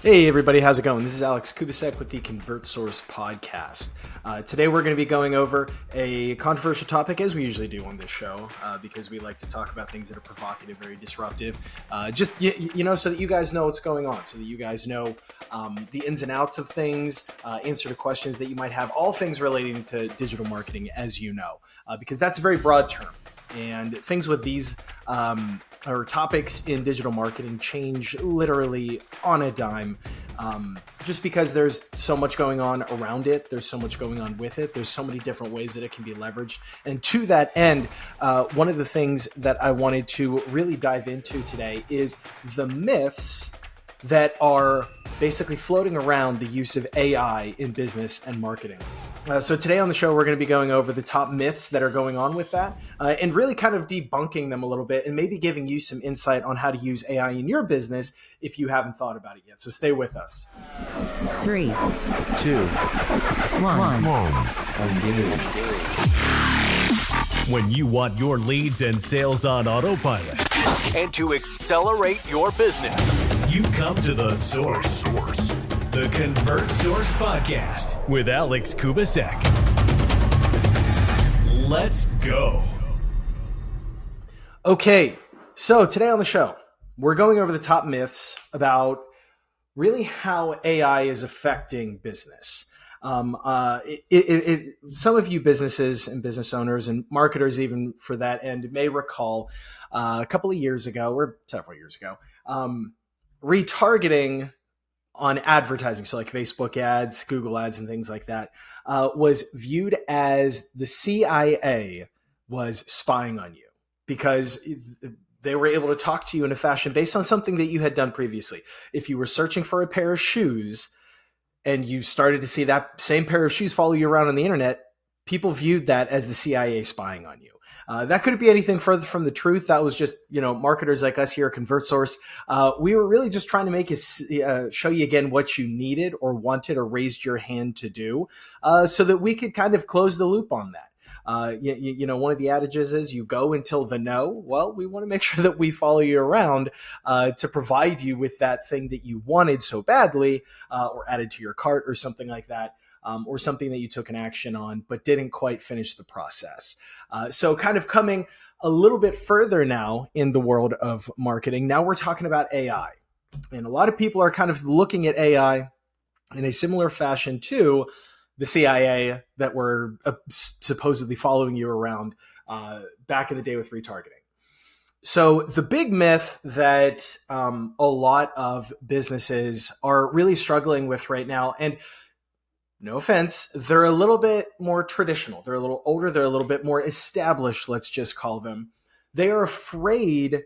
Hey everybody, how's it going? This is Alex Kubasek with the ConvertSource podcast. Today we're going to be going over a controversial topic, as we usually do on this show, because we like to talk about things that are provocative, very disruptive, so that you guys know what's going on, so that you guys know the ins and outs of things, answer to questions that you might have, all things relating to digital marketing, as you know, because that's a very broad term. And things with these or topics in digital marketing change literally on a dime, just because there's so much going on around it. There's so much going on with it. There's so many different ways that it can be leveraged. And to that end, one of the things that I wanted to really dive into today is the myths that are basically floating around the use of AI in business and marketing. So today on the show, we're going to be going over the top myths that are going on with that and really kind of debunking them a little bit and maybe giving you some insight on how to use AI in your business if you haven't thought about it yet. So stay with us. 3, 2, 1. When you want your leads and sales on autopilot and to accelerate your business, you come to the source. The ConvertSource podcast with Alex Kubasek. Let's go. Okay, so today on the show, we're going over the top myths about really how AI is affecting business. Some of you businesses and business owners and marketers, even for that end, may recall a couple of years ago, or several years ago, retargeting on advertising, so like Facebook ads, Google ads, and things like that, was viewed as the CIA was spying on you because they were able to talk to you in a fashion based on something that you had done previously. If you were searching for a pair of shoes and you started to see that same pair of shoes follow you around on the internet, people viewed that as the CIA spying on you. That couldn't be anything further from the truth. That was just, marketers like us here at ConvertSource. We were really just trying to make it show you again what you needed or wanted or raised your hand to do, so that we could kind of close the loop on that. One of the adages is you go until the no. Well, we want to make sure that we follow you around to provide you with that thing that you wanted so badly, or added to your cart or something like that. Or something that you took an action on but didn't quite finish the process. So kind of coming a little bit further now in the world of marketing, now we're talking about AI. And a lot of people are kind of looking at AI in a similar fashion to the CIA that were supposedly following you around back in the day with retargeting. So the big myth that a lot of businesses are really struggling with right now, and no offense, they're a little bit more traditional. They're a little older. They're a little bit more established, let's just call them. They are afraid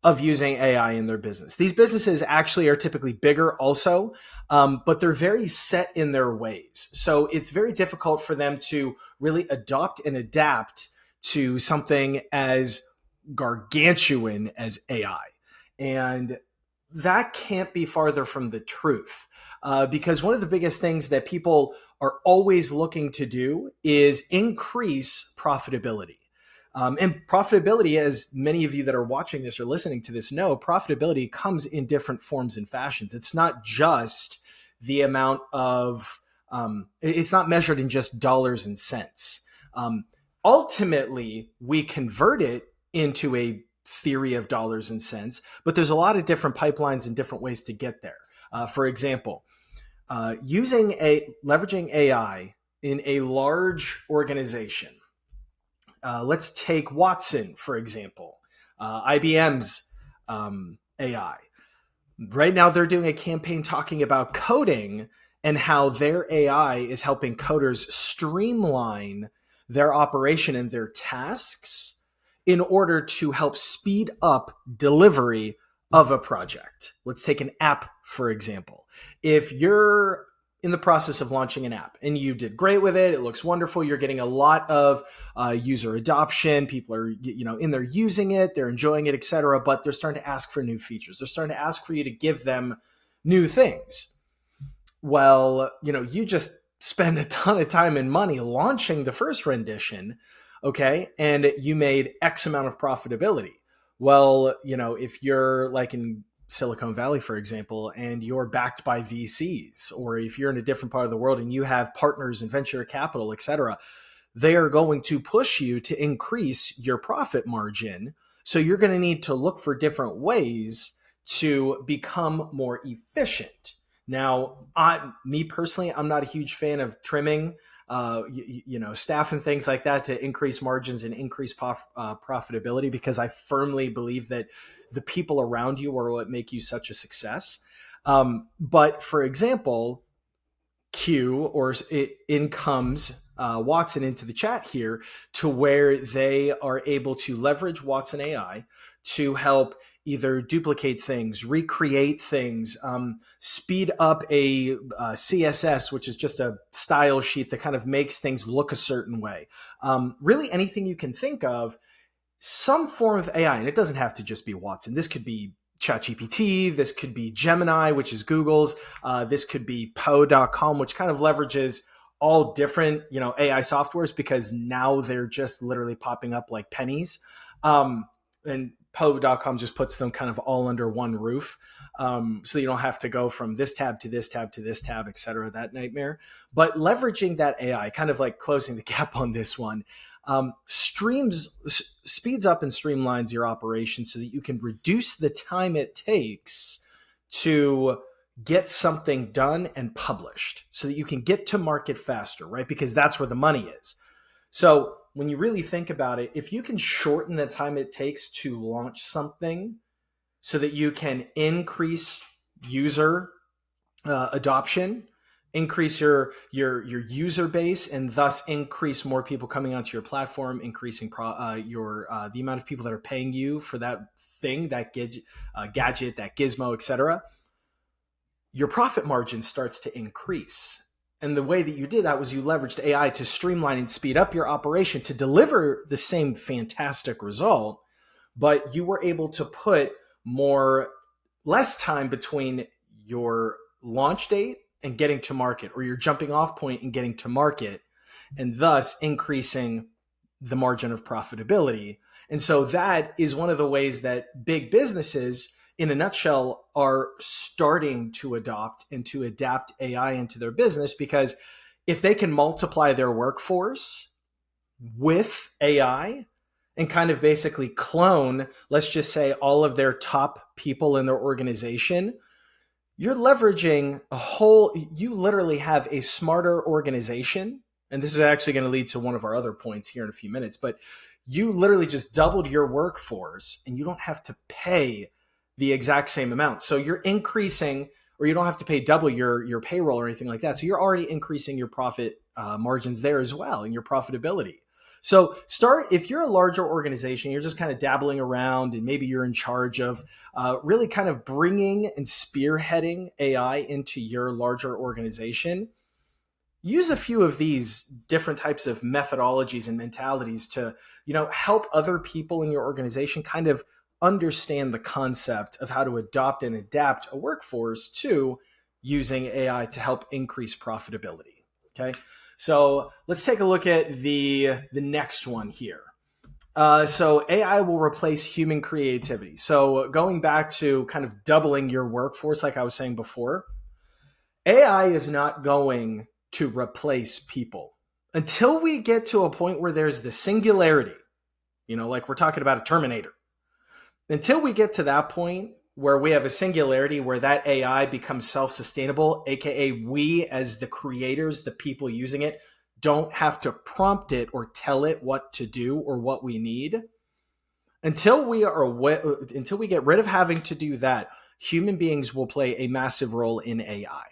of using AI in their business. These businesses actually are typically bigger also, but they're very set in their ways. So it's very difficult for them to really adopt and adapt to something as gargantuan as AI. And that can't be farther from the truth. Because one of the biggest things that people are always looking to do is increase profitability. And profitability, as many of you that are watching this or listening to this know, profitability comes in different forms and fashions. It's not just the amount of, it's not measured in just dollars and cents. Ultimately, we convert it into a theory of dollars and cents, but there's a lot of different pipelines and different ways to get there. For example, leveraging AI in a large organization. Let's take Watson, for example, IBM's AI. Right now, they're doing a campaign talking about coding and how their AI is helping coders streamline their operation and their tasks in order to help speed up delivery of a project. Let's take an app, for example. If you're in the process of launching an app and you did great with it, it looks wonderful, you're getting a lot of user adoption, people are in there using it, they're enjoying it, etc., but they're starting to ask for new features. They're starting to ask for you to give them new things. Well, you just spend a ton of time and money launching the first rendition, okay, and you made X amount of profitability. Well, if you're like in Silicon Valley, for example, and you're backed by VCs, or if you're in a different part of the world and you have partners in venture capital, et cetera, they are going to push you to increase your profit margin. So you're going to need to look for different ways to become more efficient. Now, me personally, I'm not a huge fan of trimming, staff and things like that to increase margins and increase profitability, because I firmly believe that the people around you are what make you such a success. But for example, in comes Watson into the chat here, to where they are able to leverage Watson AI to help either duplicate things, recreate things, speed up a CSS, which is just a style sheet that kind of makes things look a certain way. Really anything you can think of, some form of AI, and it doesn't have to just be Watson. This could be ChatGPT, this could be Gemini, which is Google's, this could be Poe.com, which kind of leverages all different, AI softwares, because now they're just literally popping up like pennies. And Poe.com just puts them kind of all under one roof. So you don't have to go from this tab to this tab to this tab, et cetera, that nightmare. But leveraging that AI, kind of like closing the gap on this one, speeds up and streamlines your operation so that you can reduce the time it takes to get something done and published, so that you can get to market faster, right? Because that's where the money is. So when you really think about it, if you can shorten the time it takes to launch something so that you can increase user adoption, increase your user base, and thus increase more people coming onto your platform, increasing the amount of people that are paying you for that thing, that gadget, that gizmo, etc., your profit margin starts to increase. And the way that you did that was you leveraged AI to streamline and speed up your operation to deliver the same fantastic result, but you were able to put less time between your launch date and getting to market, or your jumping off point and getting to market, and thus increasing the margin of profitability. And so that is one of the ways that big businesses, in a nutshell, are starting to adopt and to adapt AI into their business, because if they can multiply their workforce with AI and kind of basically clone, let's just say, all of their top people in their organization, you're leveraging you literally have a smarter organization. And this is actually going to lead to one of our other points here in a few minutes, but you literally just doubled your workforce and you don't have to pay the exact same amount. So you're increasing, or you don't have to pay double your payroll or anything like that. So you're already increasing your profit margins there as well, and your profitability. So if you're a larger organization, you're just kind of dabbling around, and maybe you're in charge of really kind of bringing and spearheading AI into your larger organization, use a few of these different types of methodologies and mentalities to, help other people in your organization kind of understand the concept of how to adopt and adapt a workforce to using AI to help increase profitability. Okay. So let's take a look at the next one here. So AI will replace human creativity. So going back to kind of doubling your workforce, like I was saying before, AI is not going to replace people until we get to a point where there's the singularity, like we're talking about a Terminator. Until we get to that point where we have a singularity, where that AI becomes self-sustainable, aka we as the creators, the people using it, don't have to prompt it or tell it what to do or what we need. Until we get rid of having to do that, human beings will play a massive role in AI.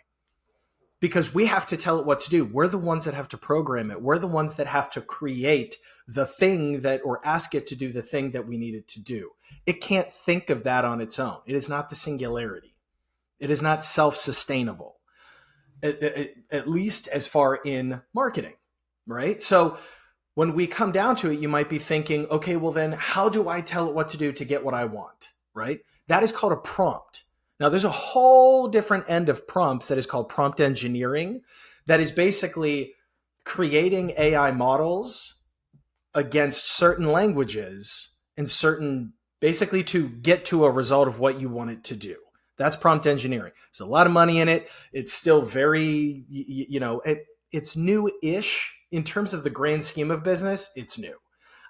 Because we have to tell it what to do. We're the ones that have to program it. We're the ones that have to create the thing or ask it to do the thing that we need it to do. It can't think of that on its own. It is not the singularity. It is not self-sustainable, at least as far in marketing, right? So when we come down to it, you might be thinking, okay, well then how do I tell it what to do to get what I want, right? That is called a prompt. Now, there's a whole different end of prompts that is called prompt engineering, that is basically creating AI models against certain languages and basically to get to a result of what you want it to do. That's prompt engineering. There's a lot of money in it. It's still very, it's new-ish in terms of the grand scheme of business. It's new.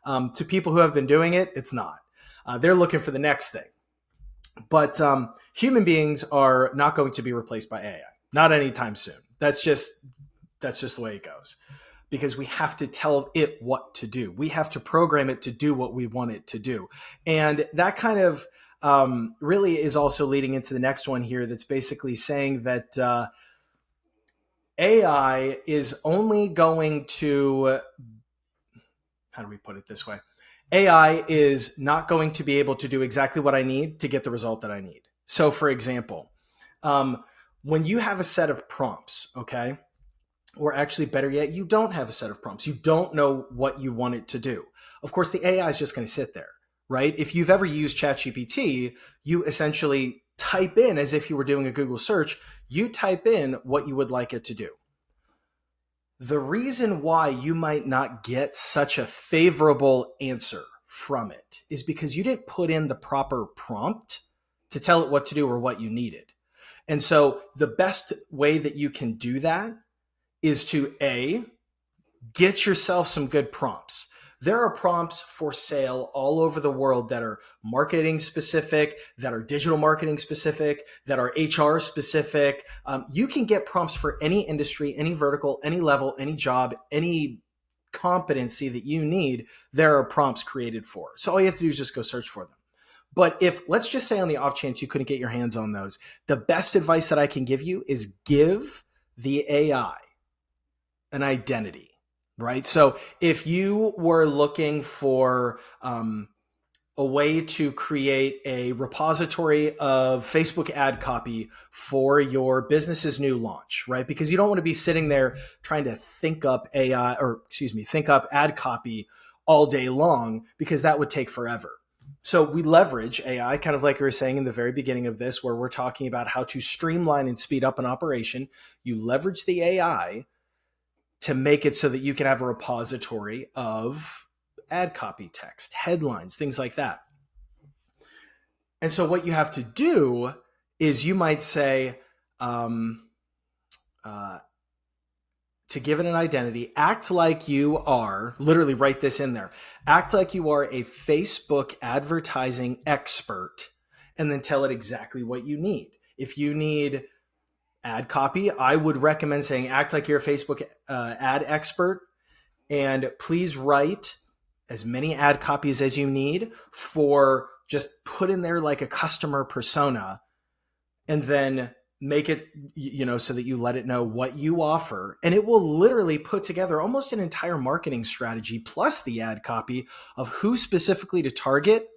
To people who have been doing it, it's not. They're looking for the next thing. But human beings are not going to be replaced by AI. Not anytime soon. That's just the way it goes. Because we have to tell it what to do. We have to program it to do what we want it to do. And that kind of really is also leading into the next one here, that's basically saying that AI is only going to, how do we put it this way? AI is not going to be able to do exactly what I need to get the result that I need. So for example, when you have a set of prompts, okay, or actually better yet, you don't have a set of prompts. You don't know what you want it to do. Of course, the AI is just going to sit there, right? If you've ever used ChatGPT, you essentially type in, as if you were doing a Google search, you type in what you would like it to do. The reason why you might not get such a favorable answer from it is because you didn't put in the proper prompt to tell it what to do or what you needed. And so the best way that you can do that is to get yourself some good prompts. There are prompts for sale all over the world that are marketing specific, that are digital marketing specific, that are HR specific. You can get prompts for any industry, any vertical, any level, any job, any competency that you need. There are prompts created for. So all you have to do is just go search for them. But if, let's just say on the off chance you couldn't get your hands on those, the best advice that I can give you is give the AI an identity, right? So if you were looking for a way to create a repository of Facebook ad copy for your business's new launch, right? Because you don't want to be sitting there trying to think up ad copy all day long, because that would take forever. So we leverage AI, kind of like we were saying in the very beginning of this, where we're talking about how to streamline and speed up an operation. You leverage the AI to make it so that you can have a repository of ad copy, text, headlines, things like that. And so what you have to do is you might say, to give it an identity, act like you are, literally write this in there, act like you are a Facebook advertising expert, and then tell it exactly what you need. If you need ad copy, I would recommend saying, act like you're a Facebook ad expert, and please write as many ad copies as you need for, just put in there like a customer persona, and then make it, so that you let it know what you offer. And it will literally put together almost an entire marketing strategy plus the ad copy of who specifically to target,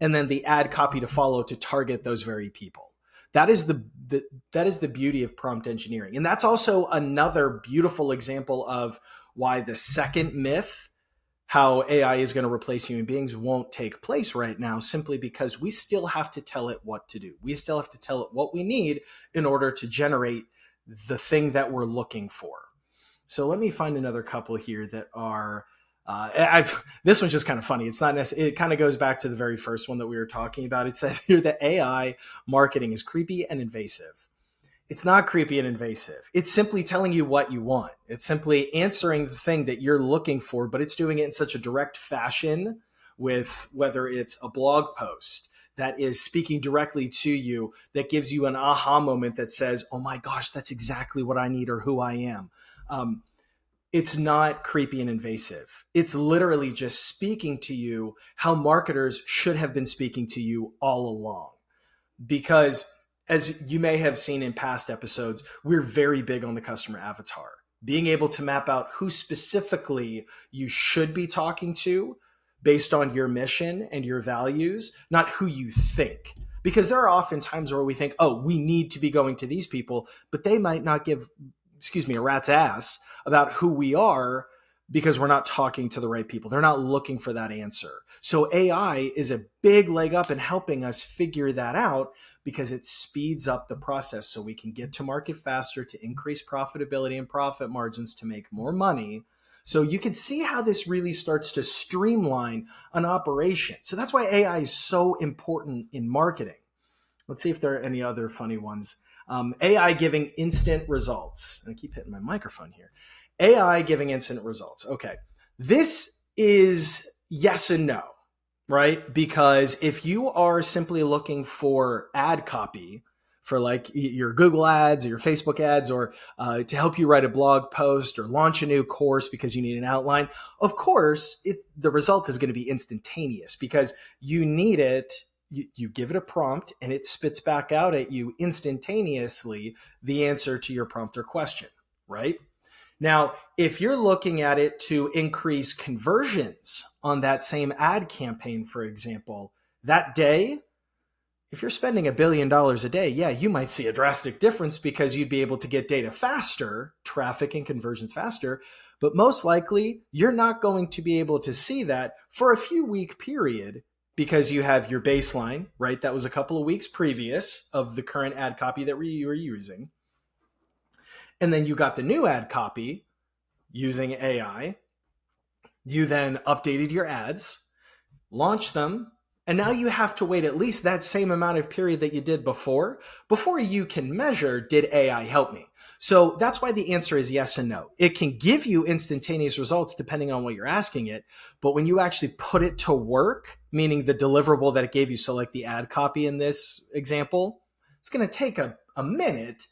and then the ad copy to follow to target those very people. That is the beauty of prompt engineering. And that's also another beautiful example of why the second myth, how AI is going to replace human beings, won't take place right now, simply because we still have to tell it what to do. We still have to tell it what we need in order to generate the thing that we're looking for. So let me find another couple here that are, this one's just kind of funny. It's not necessarily, it kind of goes back to the very first one that we were talking about. It says here that AI marketing is creepy and invasive. It's not creepy and invasive. It's simply telling you what you want. It's simply answering the thing that you're looking for, but it's doing it in such a direct fashion, with whether it's a blog post that is speaking directly to you, that gives you an aha moment that says, oh my gosh, that's exactly what I need or who I am. It's not creepy and invasive. It's literally just speaking to you how marketers should have been speaking to you all along. Because as you may have seen in past episodes, we're very big on the customer avatar. Being able to map out who specifically you should be talking to based on your mission and your values, not who you think. Because there are often times where we think, oh, we need to be going to these people, but they might not give, a rat's ass about who we are, because we're not talking to the right people. They're not looking for that answer. So AI is a big leg up in helping us figure that out, because it speeds up the process so we can get to market faster, to increase profitability and profit margins, to make more money. So you can see how this really starts to streamline an operation. So that's why AI is so important in marketing. Let's see if there are any other funny ones. AI giving instant results. And I keep hitting my microphone here. AI giving instant results. Okay. This is yes and no, right? Because if you are simply looking for ad copy for like your Google ads or your Facebook ads, or to help you write a blog post or launch a new course because you need an outline, of course, the result is going to be instantaneous because you need it. You give it a prompt and it spits back out at you instantaneously the answer to your prompt or question, right? Now, if you're looking at it to increase conversions on that same ad campaign, for example, that day, if you're spending $1 billion a day, yeah, you might see a drastic difference because you'd be able to get data faster, traffic and conversions faster, but most likely you're not going to be able to see that for a few week period because you have your baseline, right? That was a couple of weeks previous of the current ad copy that you were using. And then you got the new ad copy using AI. You then updated your ads, launched them, and now you have to wait at least that same amount of period that you did before you can measure, did AI help me? So that's why the answer is yes and no. It can give you instantaneous results depending on what you're asking it. But when you actually put it to work, meaning the deliverable that it gave you, so like the ad copy in this example, it's going to take a minute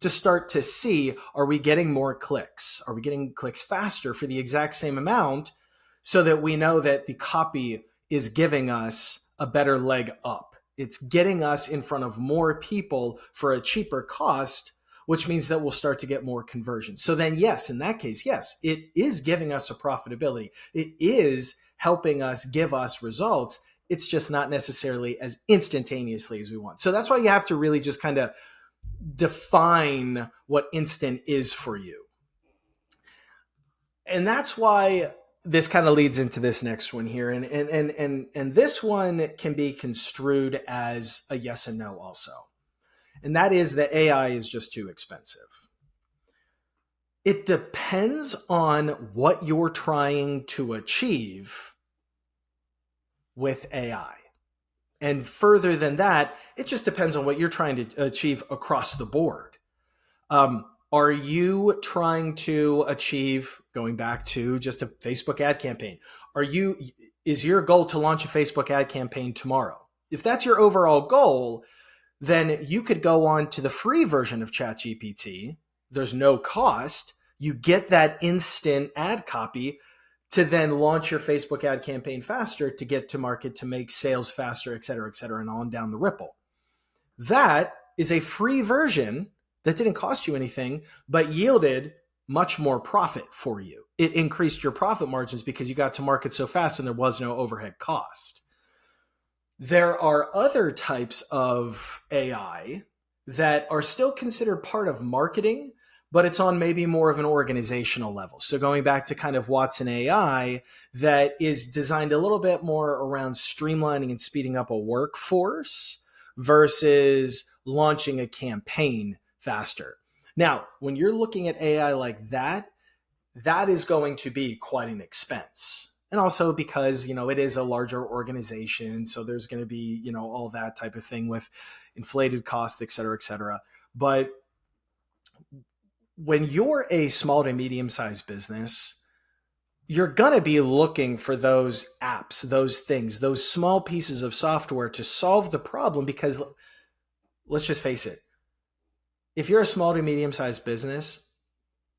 to start to see, are we getting more clicks? Are we getting clicks faster for the exact same amount so that we know that the copy is giving us a better leg up? It's getting us in front of more people for a cheaper cost, which means that we'll start to get more conversions. So then, yes, in that case, yes, it is giving us a profitability. It is helping us give us results. It's just not necessarily as instantaneously as we want. So that's why you have to really just kind of define what instant is for you. And that's why this kind of leads into this next one here. And this one can be construed as a yes and no also. And that is that AI is just too expensive. It depends on what you're trying to achieve with AI. And further than that, it just depends on what you're trying to achieve across the board. Are you trying to achieve, going back to just a Facebook ad campaign, is your goal to launch a Facebook ad campaign tomorrow? If that's your overall goal, then you could go on to the free version of ChatGPT. There's no cost. You get that instant ad copy to then launch your Facebook ad campaign faster, to get to market, to make sales faster, et cetera, and on down the ripple. That is a free version that didn't cost you anything, but yielded much more profit for you. It increased your profit margins because you got to market so fast and there was no overhead cost. There are other types of AI that are still considered part of marketing, but it's on maybe more of an organizational level. So going back to kind of Watson AI, that is designed a little bit more around streamlining and speeding up a workforce versus launching a campaign faster. Now, when you're looking at AI like that, that is going to be quite an expense. And also because, it is a larger organization. So there's going to be, all that type of thing with inflated costs, et cetera, et cetera. But when you're a small to medium-sized business, you're going to be looking for those apps, those things, those small pieces of software to solve the problem. Because let's just face it, if you're a small to medium-sized business,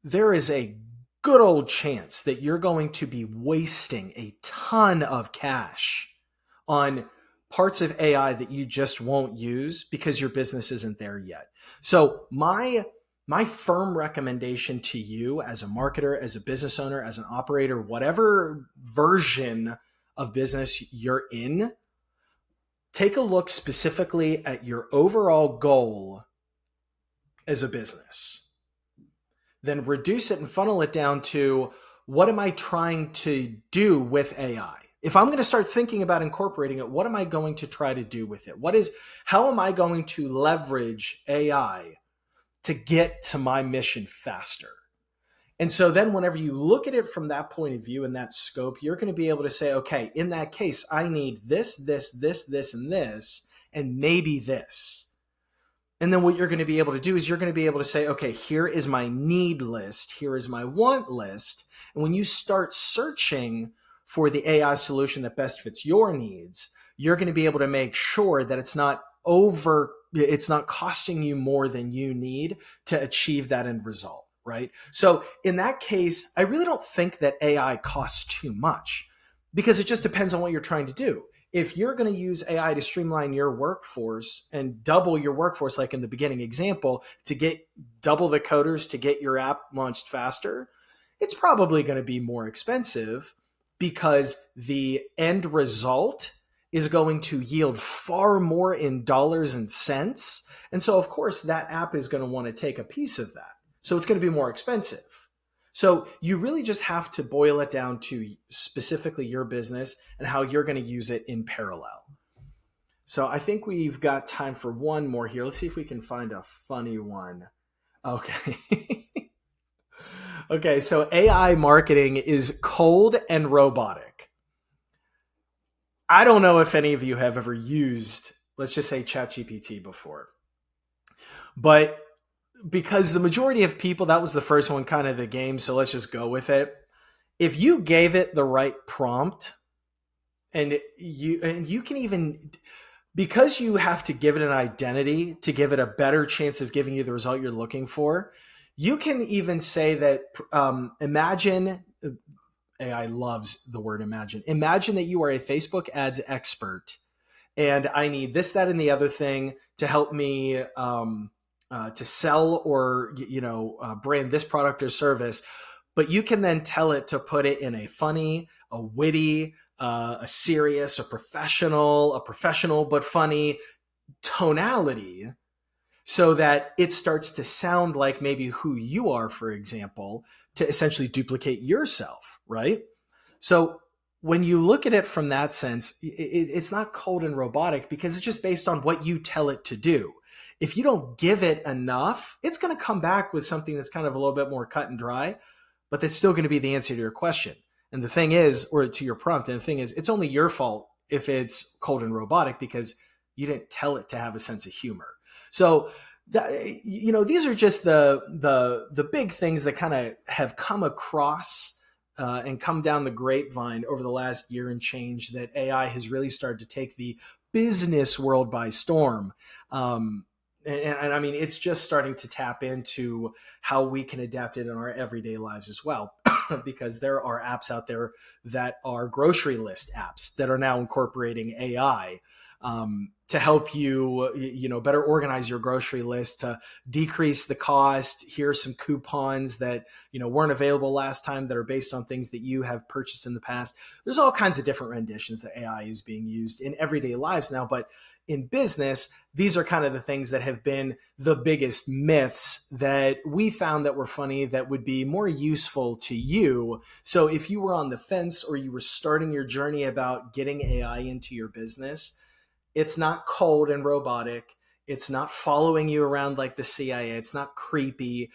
there is a good old chance that you're going to be wasting a ton of cash on parts of AI that you just won't use because your business isn't there yet. So my firm recommendation to you as a marketer, as a business owner, as an operator, whatever version of business you're in, take a look specifically at your overall goal as a business. Then reduce it and funnel it down to, what am I trying to do with AI? If I'm going to start thinking about incorporating it, what am I going to try to do with it? How am I going to leverage AI to get to my mission faster? And so then whenever you look at it from that point of view and that scope, you're going to be able to say, okay, in that case, I need this, and this, and maybe this. And then what you're going to be able to do is you're going to be able to say, okay, here is my need list. Here is my want list. And when you start searching for the AI solution that best fits your needs, you're going to be able to make sure that it's not costing you more than you need to achieve that end result, right? So in that case, I really don't think that AI costs too much because it just depends on what you're trying to do. If you're going to use AI to streamline your workforce and double your workforce, like in the beginning example, to get double the coders to get your app launched faster, it's probably going to be more expensive because the end result is going to yield far more in dollars and cents. And so, of course, that app is going to want to take a piece of that. So it's going to be more expensive. So you really just have to boil it down to specifically your business and how you're going to use it in parallel. So I think we've got time for one more here. Let's see if we can find a funny one. Okay. Okay, so AI marketing is cold and robotic. I don't know if any of you have ever used, let's just say, ChatGPT before. But because the majority of people, that was the first one, kind of the game, so let's just go with it. If you gave it the right prompt, and you can even, because you have to give it an identity to give it a better chance of giving you the result you're looking for, you can even say that, imagine, AI loves the word imagine. Imagine that you are a Facebook ads expert, and I need this, that, and the other thing to help me to sell or brand this product or service. But you can then tell it to put it in a funny, a witty, a serious, a professional but funny tonality, so that it starts to sound like maybe who you are, for example, to essentially duplicate yourself, right? So when you look at it from that sense, it's not cold and robotic because it's just based on what you tell it to do. If you don't give it enough, it's going to come back with something that's kind of a little bit more cut and dry, but that's still going to be the answer to your question. And the thing is, or to your prompt, and the thing is, it's only your fault if it's cold and robotic because you didn't tell it to have a sense of humor. So, these are just the big things that kind of have come across and come down the grapevine over the last year and change, that AI has really started to take the business world by storm. And I mean, it's just starting to tap into how we can adapt it in our everyday lives as well, because there are apps out there that are grocery list apps that are now incorporating AI to help you, better organize your grocery list, to decrease the cost. Here's some coupons that, weren't available last time that are based on things that you have purchased in the past. There's all kinds of different renditions that AI is being used in everyday lives now, but in business, these are kind of the things that have been the biggest myths that we found that were funny, that would be more useful to you. So if you were on the fence or you were starting your journey about getting AI into your business, it's not cold and robotic. It's not following you around like the CIA. It's not creepy.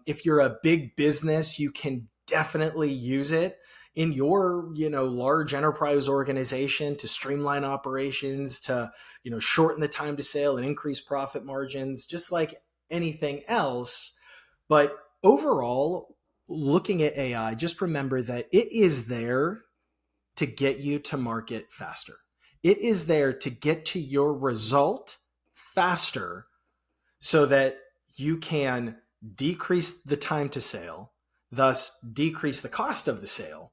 If you're a big business, you can definitely use it in your, large enterprise organization to streamline operations, to, shorten the time to sale and increase profit margins, just like anything else. But overall, looking at AI, just remember that it is there to get you to market faster. It is there to get to your result faster so that you can decrease the time to sale, thus decrease the cost of the sale,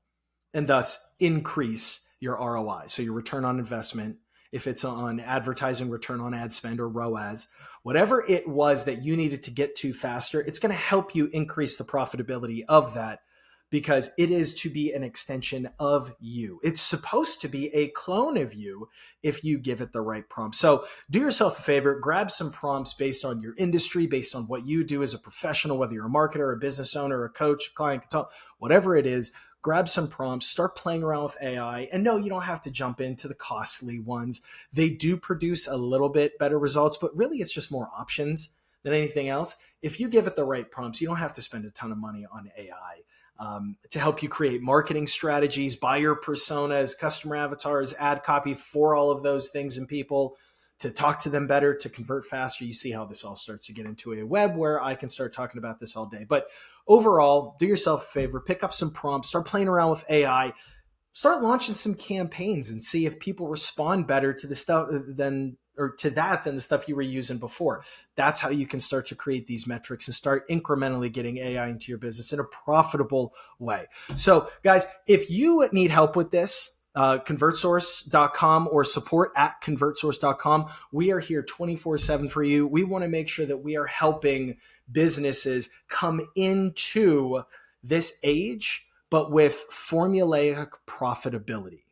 and thus increase your ROI. So your return on investment, if it's on advertising, return on ad spend, or ROAS, whatever it was that you needed to get to faster, it's going to help you increase the profitability of that, because it is to be an extension of you. It's supposed to be a clone of you if you give it the right prompt. So do yourself a favor, grab some prompts based on your industry, based on what you do as a professional, whether you're a marketer, a business owner, a coach, a client, consultant, whatever it is. Grab some prompts, start playing around with AI. And no, you don't have to jump into the costly ones. They do produce a little bit better results, but really it's just more options than anything else. If you give it the right prompts, you don't have to spend a ton of money on AI. To help you create marketing strategies, buyer personas, customer avatars, ad copy for all of those things and people, talk to them better, to convert faster. You see how this all starts to get into a web where I can start talking about this all day. But overall, do yourself a favor, pick up some prompts, start playing around with AI, start launching some campaigns and see if people respond better to the stuff than the stuff you were using before. That's how you can start to create these metrics and start incrementally getting AI into your business in a profitable way. So guys, if you need help with this, convertsource.com or support@convertsource.com. We are here 24/7 for you. We want to make sure that we are helping businesses come into this age, but with formulaic profitability,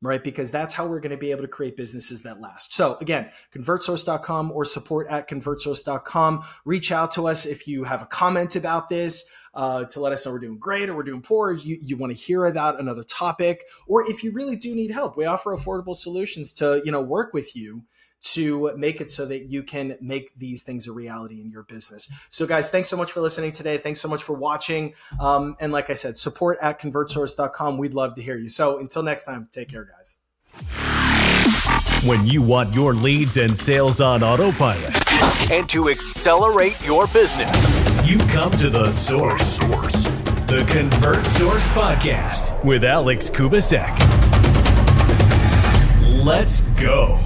right? Because that's how we're going to be able to create businesses that last. So again, convertsource.com or support@convertsource.com. Reach out to us if you have a comment about this, to let us know we're doing great or we're doing poor. You want to hear about another topic, or if you really do need help, we offer affordable solutions to, work with you to make it so that you can make these things a reality in your business. So guys, thanks so much for listening today. Thanks so much for watching. And like I said, support@convertsource.com. We'd love to hear you. So until next time, take care, guys. When you want your leads and sales on autopilot and to accelerate your business, you come to The Source. The Convert Source Podcast with Alex Kubasek. Let's go.